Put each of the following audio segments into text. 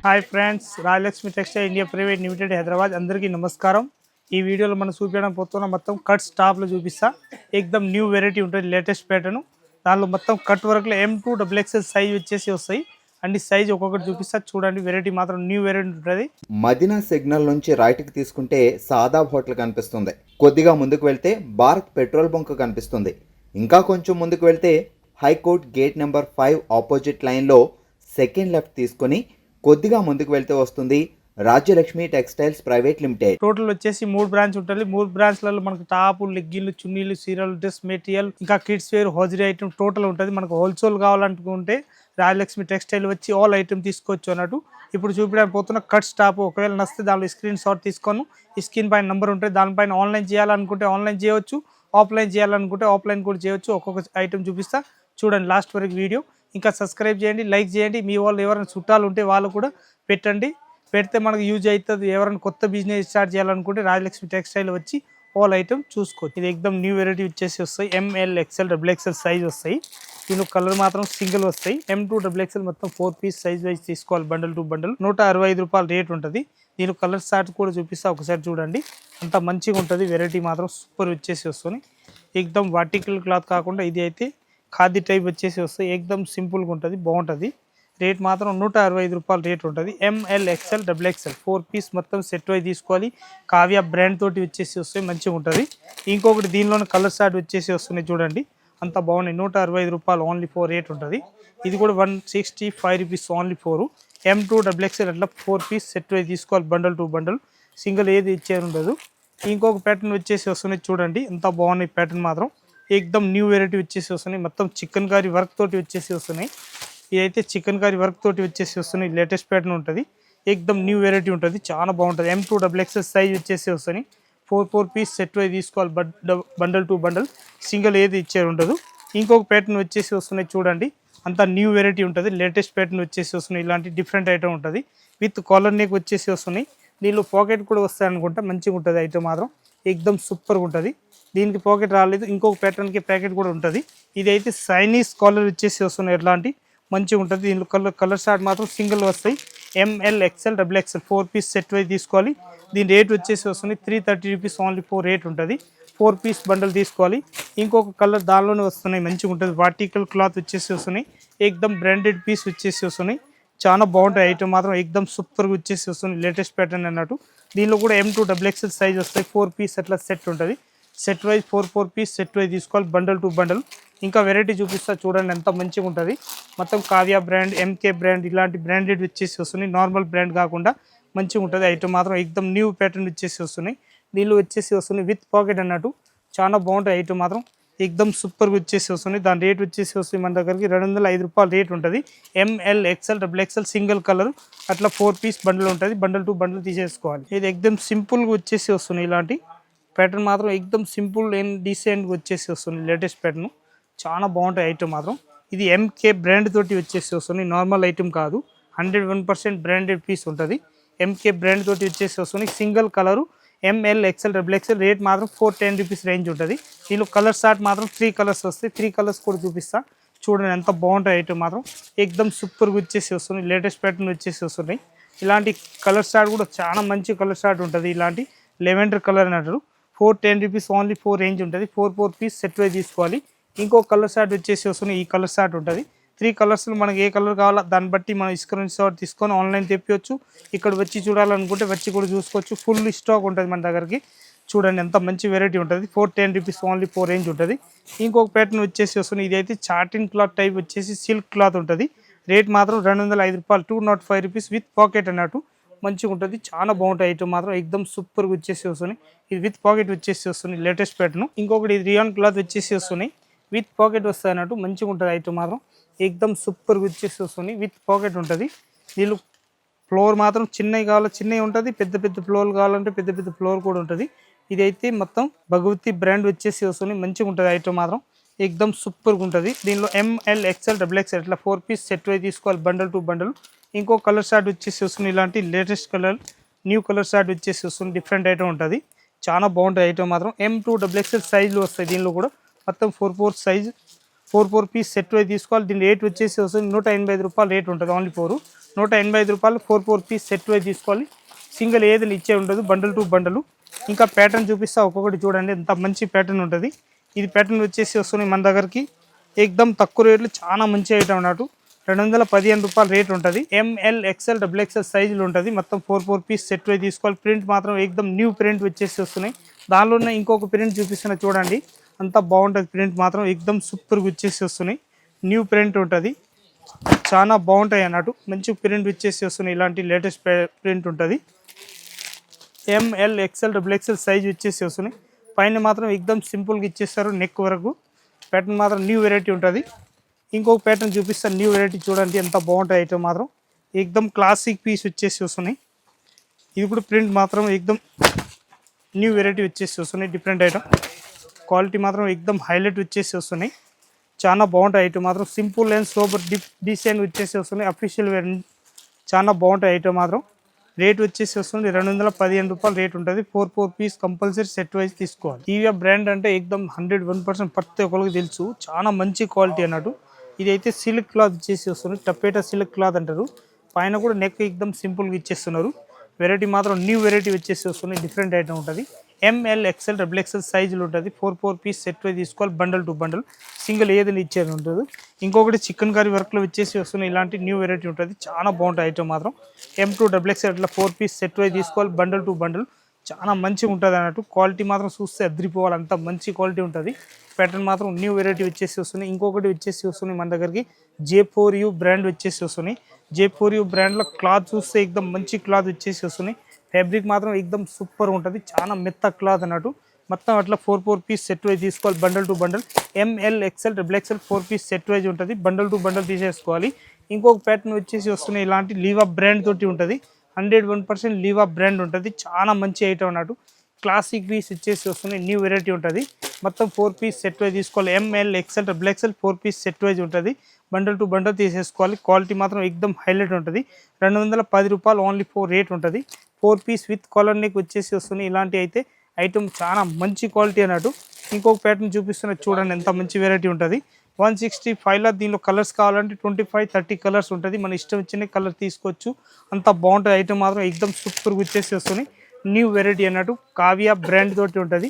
Hi friends, Rayalakshmi textile India private limited Hyderabad. అందరికీ నమస్కారం. ఈ వీడియోలో మనం చూపించడం పోతున్న మొత్తం కట్స్ టాప్లో చూపిస్తా. ఎక్దమ్ న్యూ వెరైటీ ఉంటుంది, లేటెస్ట్ ప్యాటర్న్. దానిలో మొత్తం కట్ వర్క్లో M2 XXL సైజ్ వచ్చేసి వస్తాయి. అన్ని సైజ్ ఒక్కొక్కటి చూపిస్తా చూడండి. వెరైటీ మాత్రం న్యూ వెరైటీ ఉంటుంది. మదీనా సిగ్నల్ నుంచి రైట్కి తీసుకుంటే సాదాబ్ హోటల్ కనిపిస్తుంది. కొద్దిగా ముందుకు వెళ్తే భారత్ పెట్రోల్ బంక్ కనిపిస్తుంది. ఇంకా కొంచెం ముందుకు వెళ్తే హైకోర్ట్ గేట్ నెంబర్ 5 ఆపోజిట్ లైన్లో సెకండ్ లెఫ్ట్ తీసుకొని కొద్దిగా ముందుకు వెళ్తే వస్తుంది Rajyalakshmi textiles private limited. Total వచ్చేసి 3 బ్రాంచ్ ఉంటుంది. 3 బ్రాంచ్లలో మనకు టాపు, లెగ్గిన్లు, చున్నీలు, సీరియల్, డ్రెస్ మెటీరియల్, ఇంకా kids wear, hosiery item total ఉంటుంది. మనకు హోల్సేల్ కావాలనుకుంటే రాజలక్ష్మి టెక్స్టైల్ వచ్చి ఆల్ ఐటమ్ తీసుకోవచ్చు అన్నట్టు. ఇప్పుడు చూపించడానికి పోతున్న కట్ స్టాప్. ఒకవేళ నచ్చితే దానిలో స్క్రీన్ షాట్ తీసుకొని ఈ స్క్రీన్ పైన నెంబర్ ఉంటుంది, దానిపైన ఆన్లైన్ చేయాలనుకుంటే ఆన్లైన్ చేయవచ్చు, ఆఫ్లైన్ చేయాలనుకుంటే ఆఫ్లైన్ కూడా చేయవచ్చు. ఒక్కొక్క ఐటమ్ చూపిస్తా చూడండి లాస్ట్ వరకు వీడియో. ఇంకా సబ్స్క్రైబ్ చేయండి, లైక్ చేయండి. మీ వాళ్ళు ఎవరైనా చుట్టాలు ఉంటే వాళ్ళు కూడా పెట్టండి. పెడితే మనకు యూజ్ అవుతుంది. ఎవరైనా కొత్త బిజినెస్ స్టార్ట్ చేయాలనుకుంటే రాజలక్ష్మి టెక్స్టైల్ వచ్చి ఆల్ ఐటమ్ చూసుకోవచ్చు. ఇది ఎక్దమ్ న్యూ వెరైటీ వచ్చేసి వస్తాయి. ML XL XXL సైజ్ వస్తాయి. దీని కలర్ మాత్రం సింగిల్ వస్తాయి. M2 XXL మొత్తం 4 పీస్ సైజ్ వైజ్ తీసుకోవాలి. బండల్ టు బండల్ 165 రూపాయలు రేట్ ఉంటుంది. దీని కలర్ చార్ట్ కూడా చూపిస్తా, ఒకసారి చూడండి. అంత మంచిగా ఉంటుంది. వెరైటీ మాత్రం సూపర్ వచ్చేసి వస్తుంది. ఎక్దమ్ వర్టికల్ క్లాత్ కాకుండా ఇది అయితే ఖాదీ టైప్ వచ్చేసి వస్తాయి. ఎక్దమ్ సింపుల్గా ఉంటుంది, బాగుంటుంది. రేట్ మాత్రం 165 రూపాయలు రేట్ ఉంటుంది. ML XL XXL 4 పీస్ మొత్తం సెట్ వైజ్ తీసుకోవాలి. కావ్య బ్రాండ్ తోటి వచ్చేసి వస్తాయి, మంచిగా ఉంటుంది. ఇంకొకటి దీనిలోనే కలర్ షార్ట్ వచ్చేసి వస్తున్నాయి చూడండి, అంత బాగున్నాయి. 165 రూపాయలు ఓన్లీ 4 రేట్ ఉంటుంది. ఇది కూడా 165 రూపీస్ ఓన్లీ 4. M2 XXL అట్లా 4 పీస్ సెట్ వైజ్ తీసుకోవాలి. బండల్ టు బండల్, సింగిల్ ఏది ఇచ్చేది ఉండదు. ఇంకొక ప్యాటర్న్ వచ్చేసి వస్తున్నాయి చూడండి, ఎంత బాగున్నాయి. ప్యాటర్న్ మాత్రం ఎక్దమ్ న్యూ వెరైటీ వచ్చేసి వస్తున్నాయి. మొత్తం చికెన్ కర్రీ వర్క్ తోటి వచ్చేసి వస్తున్నాయి. ఇదైతే చికెన్ కర్రీ వర్క్ తోటి వచ్చేసి వస్తున్నాయి. లేటెస్ట్ ప్యాటర్న్ ఉంటుంది, ఎక్దమ్ న్యూ వెరైటీ ఉంటుంది, చాలా బాగుంటుంది. M2 XXL సైజ్ వచ్చేసి వస్తున్నాయి. 4 పీస్ సెట్ వైజ్ తీసుకోవాలి. బండల్ టు బండల్, సింగిల్ ఏది ఇచ్చేది ఉండదు. ఇంకొక ప్యాటర్న్ వచ్చేసి వస్తున్నాయి చూడండి, అంతా న్యూ వెరైటీ ఉంటుంది. లేటెస్ట్ ప్యాటర్న్ వచ్చేసి వస్తున్నాయి. ఇలాంటి డిఫరెంట్ ఐటమ్ ఉంటుంది. విత్ కాలర్ నెక్ వచ్చేసి వస్తున్నాయి. దీనిలో పాకెట్ కూడా వస్తాయి అనుకుంటా, మంచిగా ఉంటుంది. ఐటమ్ మాత్రం ఎక్దమ్ సూపర్గా ఉంటుంది. దీనికి పాకెట్ రాలేదు. ఇంకొక ప్యాటర్న్కి ప్యాకెట్ కూడా ఉంటుంది. ఇది అయితే చైనీస్ కాలర్ వచ్చేసి వస్తున్నాయి. ఎట్లాంటి మంచిగా ఉంటుంది. దీనిలో కలర్ షార్ట్ మాత్రం సింగిల్ వస్తాయి. ML XL XXL 4 piece set wise తీసుకోవాలి. దీని రేట్ వచ్చేసి వస్తుంది 330 రూపీస్ ఓన్లీ 4 రేట్ ఉంటుంది. 4 పీస్ బండల్ తీసుకోవాలి. ఇంకొక కలర్ దానిలోనే వస్తున్నాయి, మంచిగా ఉంటుంది. వర్టికల్ క్లాత్ వచ్చేసి వస్తున్నాయి. ఎక్దమ్ బ్రాండెడ్ పీస్ వచ్చేసి వస్తున్నాయి, చాలా బాగుంటాయి. ఐటమ్ మాత్రం ఎక్దమ్ సూపర్గా వచ్చేసి వస్తుంది. లేటెస్ట్ ప్యాటర్న్ అన్నట్టు. దీనిలో కూడా M2 XXL సైజ్ వస్తాయి. 4 పీస్ అట్లా సెట్ ఉంటుంది. Set wise 4 piece set wise తీసుకోవాలి. Bundle to bundle. ఇంకా వెరైటీ చూపిస్తా చూడండి, ఎంత మంచిగా ఉంటుంది. మొత్తం కావ్య బ్రాండ్, MK బ్రాండ్, ఇలాంటి బ్రాండెడ్ వచ్చేసి వస్తున్నాయి. నార్మల్ బ్రాండ్ కాకుండా మంచిగా ఉంటుంది. ఐటమ్ మాత్రం ఎక్దమ్ న్యూ ప్యాటర్న్ వచ్చేసి వస్తున్నాయి. దీనిలో వచ్చేసి వస్తున్నాయి విత్ పాకెట్ అన్నట్టు, చాలా బాగుంటాయి. ఐటమ్ మాత్రం ఎక్దమ్ సూపర్గా వచ్చేసి వస్తున్నాయి. దాని రేట్ వచ్చేసి వస్తుంది మన దగ్గరికి 205 రూపాయలు రేట్ ఉంటుంది. ML XL XXL single colour అట్లా 4 పీస్ బండిల్ ఉంటుంది. బండల్ టు బండిల్ తీసేసుకోవాలి. ఇది ఎక్దమ్ సింపుల్గా వచ్చేసి వస్తున్నాయి. ఇలాంటి ప్యాటర్న్ మాత్రం ఎక్దమ్ సింపుల్ అండ్ డీసెంట్గా వచ్చేసి వస్తుంది. లేటెస్ట్ ప్యాటర్న్ చాలా బాగుంటాయి. ఐటమ్ మాత్రం ఇది MK బ్రాండ్ తోటి వచ్చేసి వస్తుంది, నార్మల్ ఐటమ్ కాదు. 101% బ్రాండెడ్ పీస్ ఉంటుంది. MK బ్రాండ్ తోటి వచ్చేసి వస్తుంది. Single colour ML XL XXL rate మాత్రం 410 రూపీస్ రేంజ్ ఉంటుంది. దీనిలో కలర్ షార్ట్ మాత్రం 3 కలర్స్ వస్తాయి. 3 కలర్స్ కూడా చూపిస్తా చూడండి, ఎంత బాగుంటాయి. ఐటమ్ మాత్రం ఎక్దమ్ సూపర్గా వచ్చేసి వస్తుంది. లేటెస్ట్ ప్యాటర్న్ వచ్చేసి వస్తున్నాయి. ఇలాంటి కలర్ షార్ట్ కూడా చాలా మంచి కలర్ షార్ట్ ఉంటుంది. ఇలాంటి లెవెండర్ కలర్ అని అంటారు. 410 రూపీస్ ఓన్లీ 4 రేంజ్ ఉంటుంది. 4 పీస్ సెట్ వైజ్ తీసుకోవాలి. ఇంకో కలర్ షార్ట్ వచ్చేసి వస్తున్నాయి. ఈ కలర్ షార్ట్ ఉంటుంది. 3 కలర్స్లో మనకి ఏ కలర్ కావాలో దాన్ని బట్టి మనం స్క్రీన్ షాట్ తీసుకొని ఆన్లైన్ తెప్పించవచ్చు. ఇక్కడ వచ్చి చూడాలనుకుంటే వచ్చి కూడా చూసుకోవచ్చు. ఫుల్ స్టాక్ ఉంటుంది మన దగ్గరికి. చూడండి ఎంత మంచి వెరైటీ ఉంటుంది. 410 రూపీస్ ఓన్లీ 4 రేంజ్ ఉంటుంది. ఇంకొక ప్యాటర్న్ వచ్చేసి వస్తుంది. ఇది అయితే చాటిన్ క్లాత్ టైప్ వచ్చేసి సిల్క్ క్లాత్ ఉంటుంది. రేట్ మాత్రం 205 రూపాయలు, 205 రూపీస్ విత్ పాకెట్ అన్నట్టు, మంచిగా ఉంటుంది. చాలా బాగుంటాయి. ఐటమ్ మాత్రం ఎక్దమ్ సూపర్గా వచ్చేసి వస్తున్నాయి. ఇది విత్ పాకెట్ వచ్చేసి వస్తుంది. Latest pattern. ఇంకొకటి ఇది రియాన్ క్లాత్ వచ్చేసి వస్తున్నాయి. విత్ పాకెట్ వస్తాయి అన్నట్టు, మంచిగా ఉంటుంది. ఐటమ్ మాత్రం ఎక్దమ్ సూపర్గా వచ్చేసి వస్తుంది. విత్ పాకెట్ ఉంటుంది. వీళ్ళు ఫ్లోర్ మాత్రం చిన్నవి కావాలో చిన్నవి ఉంటుంది, పెద్ద పెద్ద ఫ్లోర్ కావాలంటే పెద్ద పెద్ద ఫ్లోర్ కూడా ఉంటుంది. ఇదైతే మొత్తం భగవతి బ్రాండ్ వచ్చేసి వస్తుంది, మంచిగా ఉంటుంది. ఐటమ్ మాత్రం ఎక్దమ్ సూపర్గా ఉంటుంది. దీనిలో ML XL XXL ఇట్లా 4 పీస్ సెట్ వై తీసుకోవాలి. Bundle to bundle. ఇంకో కలర్ షార్ట్ వచ్చేసి వస్తుంది. ఇలాంటి latest colour new colour short వచ్చేసి వస్తుంది. డిఫరెంట్ ఐటమ్ ఉంటుంది, చాలా బాగుంటుంది. ఐటమ్ మాత్రం M2 XXL సైజులో వస్తాయి. దీనిలో కూడా మొత్తం 4 size four piece set wise తీసుకోవాలి. దీని రేట్ వచ్చేసి వస్తుంది 185 రూపాయలు రేట్ ఉంటుంది. ఓన్లీ 185 రూపాయలు ఫోర్ పీస్ సెట్ వైజ్ తీసుకోవాలి. సింగిల్ ఏది ఇచ్చే ఉండదు, బండల్ టు బండలు. ఇంకా ప్యాటర్న్ చూపిస్తా, ఒక్కొక్కటి చూడండి ఎంత మంచి ప్యాటర్న్ ఉంటుంది. ఇది ప్యాటర్న్ వచ్చేసి వస్తుంది మన దగ్గరికి ఏకదమ్ తక్కువ రేట్లు, చాలా మంచి ఐటమ్ అన్నట్టు. 215 రూపాయలు రేట్ ఉంటుంది. ఎంఎల్ ఎక్స్ఎల్ డబుల్ ఎక్స్ఎల్ సైజులు ఉంటుంది. మొత్తం ఫోర్ పీస్ సెట్ వైజ్ తీసుకోవాలి. ప్రింట్ మాత్రం ఏకదమ్ న్యూ ప్రింట్ వచ్చేసి వస్తున్నాయి. దానిలోనే ఇంకొక ప్రింట్ చూపిస్తున్నా చూడండి, అంత బాగుంటుంది. ప్రింట్ మాత్రం ఏకదమ్ సూపర్గా వచ్చేసి వస్తున్నాయి. న్యూ ప్రింట్ ఉంటుంది, చాలా బాగుంటాయి అన్నట్టు. మంచి ప్రింట్ వచ్చేసి వస్తున్నాయి. ఇలాంటి లేటెస్ట్ ప్రింట్ ఉంటుంది. M L XL double XL size వచ్చేసి వస్తున్నాయి. పైన మాత్రం ఏకదమ్ సింపుల్గా ఇచ్చేస్తారు నెక్ వరకు. ప్యాటర్న్ మాత్రం న్యూ వెరైటీ ఉంటుంది. ఇంకొక ప్యాటర్న్ చూపిస్తాను, న్యూ వెరైటీ చూడండి ఎంత బాగుంటాయి ఐటమ్ మాత్రం. ఏకదమ్ క్లాసిక్ పీస్ వచ్చేసి వస్తున్నాయి. ఇది కూడా ప్రింట్ మాత్రం ఏకదమ్ న్యూ వెరైటీ వచ్చేసి వస్తున్నాయి. డిఫరెంట్ ఐటమ్, క్వాలిటీ మాత్రం ఏకదమ్ హైలైట్ వచ్చేసి వస్తున్నాయి. చాలా బాగుంటాయి ఐటమ్ మాత్రం. సింపుల్ అండ్ సూపర్ డిజైన్ వచ్చేసి వస్తున్నాయి. అఫీషియల్ వేర్ చాలా బాగుంటాయి ఐటమ్ మాత్రం. రేట్ వచ్చేసి వస్తుంది 215 రూపాయలు రేట్ ఉంటుంది. Four piece compulsory set wise తీసుకోవాలి. టీవీఆ బ్రాండ్ అంటే ఏకదమ్ 101% ప్రతి ఒక్కరికి తెలుసు, చాలా మంచి క్వాలిటీ అన్నట్టు. ఇది అయితే సిల్క్ క్లాత్ ఇచ్చేసి వస్తుంది. టపేటా సిల్క్ క్లాత్ అంటారు. పైన కూడా నెక్ ఏకదమ్ సింపుల్గా ఇచ్చేస్తున్నారు. వెరైటీ మాత్రం న్యూ వెరైటీ వచ్చేసి వస్తుంది. డిఫరెంట్ ఐటమ్ ఉంటుంది. ఎంఎల్ ఎక్స్ఎల్ డబుల్ ఎక్స్ఎల్ సైజులు ఉంటుంది. ఫోర్ పీస్ సెట్ వైజ్ తీసుకోవాలి. బండల్ టు బండల్, సింగిల్ ఏదైనా ఇచ్చేది ఉంటుంది. ఇంకొకటి చికెన్ కర్రీ వర్క్లో వచ్చేసి వస్తున్నాయి. ఇలాంటి న్యూ వెరైటీ ఉంటుంది. చాలా బాగుంటుంది ఐటమ్ మాత్రం. M2 డబుల్ ఎక్స్ఎల్ అట్లా 4 పీస్ సెట్ వైజ్ తీసుకోవాలి. బండల్ టు బండల్ చాలా మంచిగా ఉంటుంది అన్నట్టు. క్వాలిటీ మాత్రం చూస్తే అద్రిపోవాలి, అంత మంచి క్వాలిటీ ఉంటుంది. ప్యాటర్న్ మాత్రం న్యూ వెరైటీ వచ్చేసి వస్తున్నాయి. ఇంకొకటి వచ్చేసి వస్తున్నాయి మన దగ్గరికి J4U బ్రాండ్ వచ్చేసి వస్తున్నాయి. J4U బ్రాండ్లో క్లాత్ చూస్తే ఏకదమ్ మంచి క్లాత్ వచ్చేసి వస్తున్నాయి. ఫ్యాబ్రిక్ మాత్రం ఏకదమ్ సూపర్ ఉంటుంది, చాలా మెత్త క్లాత్ అన్నట్టు. మొత్తం అట్లా ఫోర్ పీస్ సెట్ వైజ్ తీసుకోవాలి. Bundle to bundle M L XL double XL 4 piece set wise ఉంటుంది. బండల్ టు బండల్ తీసేసుకోవాలి. ఇంకొక ప్యాటర్న్ వచ్చేసి వస్తున్నాయి. ఇలాంటి లీవా బ్రాండ్ తోటి ఉంటుంది. 101% లీవా బ్రాండ్ ఉంటుంది. చాలా మంచి ఐటమ్ అన్నట్టు. క్లాసిక్ పీస్ ఇచ్చేసి వస్తున్నాయి. న్యూ వెరైటీ ఉంటుంది. మొత్తం 4 పీస్ సెట్ వైజ్ తీసుకోవాలి. M L XL double XL 4 piece set wise ఉంటుంది. బండల్ టు బండల్ తీసేసుకోవాలి. క్వాలిటీ మాత్రం ఏకదమ్ హైలైట్ ఉంటుంది. 210 రూపాయలు ఓన్లీ రేట్ ఉంటుంది. 4 పీస్ విత్ కాలర్ నెక్ వచ్చేసి వస్తున్నాయి. ఇలాంటి అయితే ఐటమ్ చాలా మంచి క్వాలిటీ అన్నట్టు. ఇంకొక ప్యాటర్న్ చూపిస్తున్నది చూడండి, ఎంత మంచి వెరైటీ ఉంటుంది. 165లో దీనిలో కలర్స్ కావాలంటే 25-30 కలర్స్ ఉంటుంది. మన ఇష్టం వచ్చిన కలర్ తీసుకోవచ్చు. అంత బాగుంటుంది ఐటమ్ మాత్రం. ఏకదమ్ సూపర్గా వచ్చేసి వస్తున్నాయి. న్యూ వెరైటీ అన్నట్టు. కావ్య బ్రాండ్ తోటి ఉంటుంది.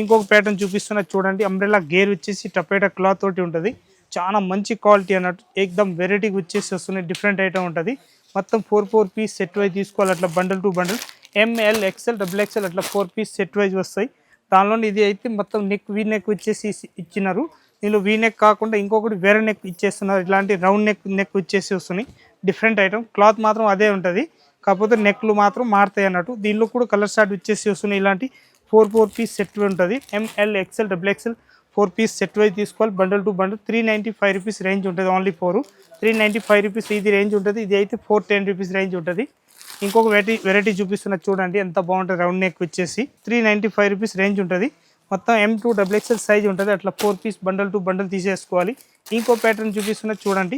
ఇంకొక ప్యాటర్న్ చూపిస్తున్నది చూడండి, అంబ్రెల్లా గేర్ వచ్చేసి టపేటా క్లాత్ తోటి ఉంటుంది. చాలా మంచి క్వాలిటీ అన్నట్టు. ఏకదమ్ వెరైటీకి వచ్చేసి వస్తున్నాయి. డిఫరెంట్ ఐటమ్ ఉంటుంది. మొత్తం ఫోర్ పీస్ సెట్ వైజ్ తీసుకోవాలి. అట్లా bundle to bundle M L XL double XL అట్లా 4 పీస్ సెట్ వైజ్ వస్తాయి. దానిలో ఇది అయితే మొత్తం వీ నెక్ వచ్చేసి ఇచ్చినారు. దీనిలో వీ నెక్ కాకుండా ఇంకొకటి వేరే నెక్ ఇచ్చేస్తున్నారు. ఇలాంటి రౌండ్ నెక్ వచ్చేసి వస్తున్నాయి. Different item. క్లాత్ మాత్రం అదే ఉంటుంది, కాకపోతే నెక్లు మాత్రం మారుతాయి అన్నట్టు. దీనిలో కూడా కలర్ షార్ట్ వచ్చేసి వస్తున్నాయి. ఇలాంటి ఫోర్ పీస్ సెట్ ఉంటుంది. M L XL double XL 4 piece set wise తీసుకోవాలి. Bundle to bundle 395 rupees range ఉంటుంది. ఓన్లీ 395 రూపీస్ ఇది రేంజ్ ఉంటుంది. ఇది అయితే 410 రూపీస్ రేంజ్ ఉంటుంది. ఇంకొక వెరైటీ చూపిస్తున్నది చూడండి, ఎంత బాగుంటుంది. రౌండ్ నెక్ వచ్చేసి 395 రూపీస్ రేంజ్ ఉంటుంది. మొత్తం M2 డబుల్ ఎక్స్ఎల్ సైజ్ ఉంటుంది. అట్లా 4 పీస్ బండల్ టు బండల్ తీసేసుకోవాలి. ఇంకో ప్యాటర్న్ చూపిస్తున్నది చూడండి,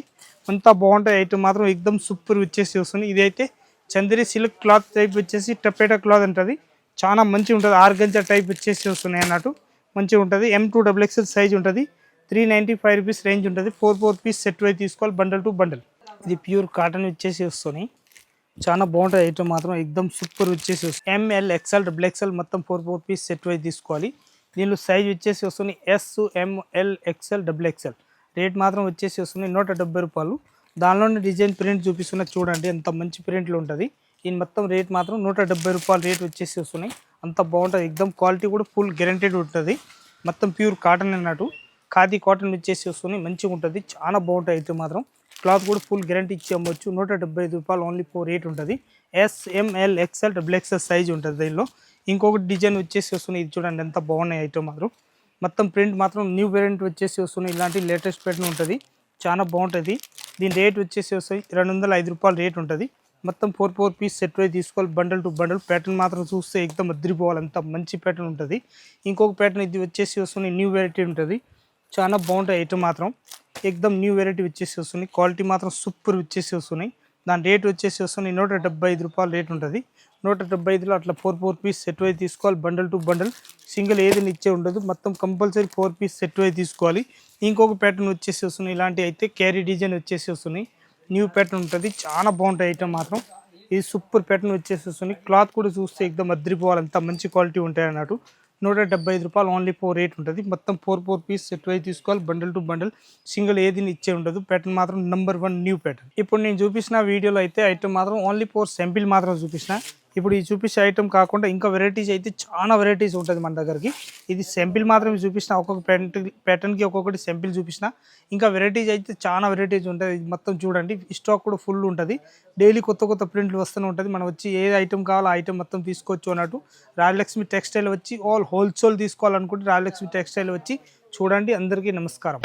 అంత బాగుంటుంది ఐటమ్ మాత్రం. ఏకదమ్ సూపర్ వచ్చేసి వస్తుంది. ఇదైతే చందేరి సిల్క్ క్లాత్ టైప్ వచ్చేసి టపేటా క్లాత్ ఉంటుంది. చాలా మంచిగా ఉంటుంది. ఆర్గంజా టైప్ వచ్చేసి వస్తున్నాయి అన్నట్టు. మంచిగా ఉంటుంది. M2 డబుల్ ఎక్స్ఎల్ సైజ్ ఉంటుంది. 395 రూపీస్ రేంజ్ ఉంటుంది. ఫోర్ పీస్ సెట్ వైజ్ తీసుకోవాలి. Bundle to bundle. ఇది ప్యూర్ కాటన్ వచ్చేసి వస్తున్నాయి. చాలా బాగుంటుంది ఐటమ్ మాత్రం. ఏకదమ్ సూపర్ వచ్చేసి వస్తుంది. ఎంఎల్ ఎక్స్ఎల్ డబుల్ ఎక్స్ఎల్ మొత్తం ఫోర్ పీస్ సెట్ వైజ్ తీసుకోవాలి. దీనిలో సైజ్ వచ్చేసి వస్తుంది SML XL double XL. Rate మాత్రం వచ్చేసి వస్తుంది 170 రూపాయలు. దానిలోని డిజైన్ ప్రింట్ చూపిస్తున్నది చూడండి, ఎంత మంచి ప్రింట్లు ఉంటుంది. దీని మొత్తం రేట్ మాత్రం 170 రూపాయలు రేట్ వచ్చేసి వస్తున్నాయి. అంత బాగుంటుంది. ఏకదమ్ క్వాలిటీ కూడా ఫుల్ గ్యారంటీడ్ ఉంటుంది. మొత్తం ప్యూర్ కాటన్ అన్నట్టు. ఖాదీ కాటన్ వచ్చేసి వస్తుంది. మంచిగా ఉంటుంది. చాలా బాగుంటుంది ఐటమ్ మాత్రం. క్లాత్ కూడా ఫుల్ గ్యారంటీ ఇచ్చి అమ్మవచ్చు. 175 రూపాయలు ఓన్లీ రేట్ ఉంటుంది. SML XL double XL size ఉంటుంది. దీనిలో ఇంకొకటి డిజైన్ వచ్చేసి వస్తుంది. ఇది చూడండి, ఎంత బాగున్నాయి ఐటమ్ మాత్రం. మొత్తం ప్రింట్ మాత్రం న్యూ వేరియంట్ వచ్చేసి వస్తున్నాయి. ఇలాంటి లేటెస్ట్ ప్యాటర్న్ ఉంటుంది. చాలా బాగుంటుంది. దీని రేట్ వచ్చేసి వస్తాయి 205 రూపాయలు రేట్ ఉంటుంది. మొత్తం ఫోర్ పీస్ సెట్ వైజ్ తీసుకోవాలి. Bundle to bundle. ప్యాటర్న్ మాత్రం చూస్తే ఏకదమ్ అద్రిపోవాలి, అంత మంచి ప్యాటర్న్ ఉంటుంది. ఇంకొక ప్యాటర్న్ ఇది వచ్చేసి వస్తుంది, న్యూ వెరైటీ ఉంటుంది. చాలా బాగుంటుంది ఐటమ్ మాత్రం. ఏకదమ్ న్యూ వెరైటీ వచ్చేసి వస్తుంది. క్వాలిటీ మాత్రం సూపర్ వచ్చేసి వస్తున్నాయి. దాని రేట్ వచ్చేసి వస్తుంది 175 రూపాయలు రేట్ ఉంటుంది. 175లో అట్లా ఫోర్ పీస్ సెట్ వైజ్ తీసుకోవాలి. బండల్ టు బండల్ సింగిల్ ఏది ఇచ్చే ఉండదు. మొత్తం కంపల్సరీ 4 పీస్ సెట్ అయితే తీసుకోవాలి. ఇంకొక ప్యాటర్న్ వచ్చేసి వస్తున్నాయి, ఇలాంటివి అయితే క్యారీ డిజైన్ వచ్చేసి వస్తున్నాయి. న్యూ ప్యాటర్న్ ఉంటుంది, చాలా బాగుంటాయి ఐటమ్ మాత్రం. ఇది సూపర్ ప్యాటర్న్ వచ్చేసి వస్తుంది. క్లాత్ కూడా చూస్తే ఎక్దమ్ అద్రిపోవాలి, అంత మంచి క్వాలిటీ ఉంటాయి అన్నట్టు. 175 రూపాయలు ఓన్లీ 4 రేట్ ఉంటుంది. మొత్తం 4 పీస్ సెట్ అయితే తీసుకోవాలి. బండల్ టు బండల్, సింగిల్ ఏది ఇచ్చే ఉండదు. ప్యాటర్న్ మాత్రం నెంబర్ 1 న్యూ ప్యాటర్న్. ఇప్పుడు నేను చూపించిన వీడియోలో అయితే ఐటమ్ మాత్రం ఓన్లీ 4 శాంపిల్ మాత్రం చూపించిన. ఇప్పుడు ఈ చూపించే ఐటమ్ కాకుండా ఇంకా వెరైటీస్ అయితే చాలా వెరైటీస్ ఉంటుంది మన దగ్గరికి. ఇది శాంపిల్ మాత్రమే చూపించిన, ఒక్కొక్క ప్యాటర్న్కి ఒక్కొక్కటి శాంపిల్ చూపించిన. ఇంకా వెరైటీస్ అయితే చాలా వెరైటీస్ ఉంటుంది. ఇది మొత్తం చూడండి, స్టాక్ కూడా ఫుల్ ఉంటుంది. డైలీ కొత్త కొత్త ప్రింట్లు వస్తూనే ఉంటుంది. మనం వచ్చి ఏ ఐటమ్ కావాలో ఆ ఐటమ్ మొత్తం తీసుకోవచ్చు అన్నట్టు. రాజలక్ష్మి టెక్స్టైల్ వచ్చి ఆల్ హోల్సేల్ తీసుకోవాలనుకుంటే రాజలక్ష్మి టెక్స్టైల్ వచ్చి చూడండి. అందరికీ నమస్కారం.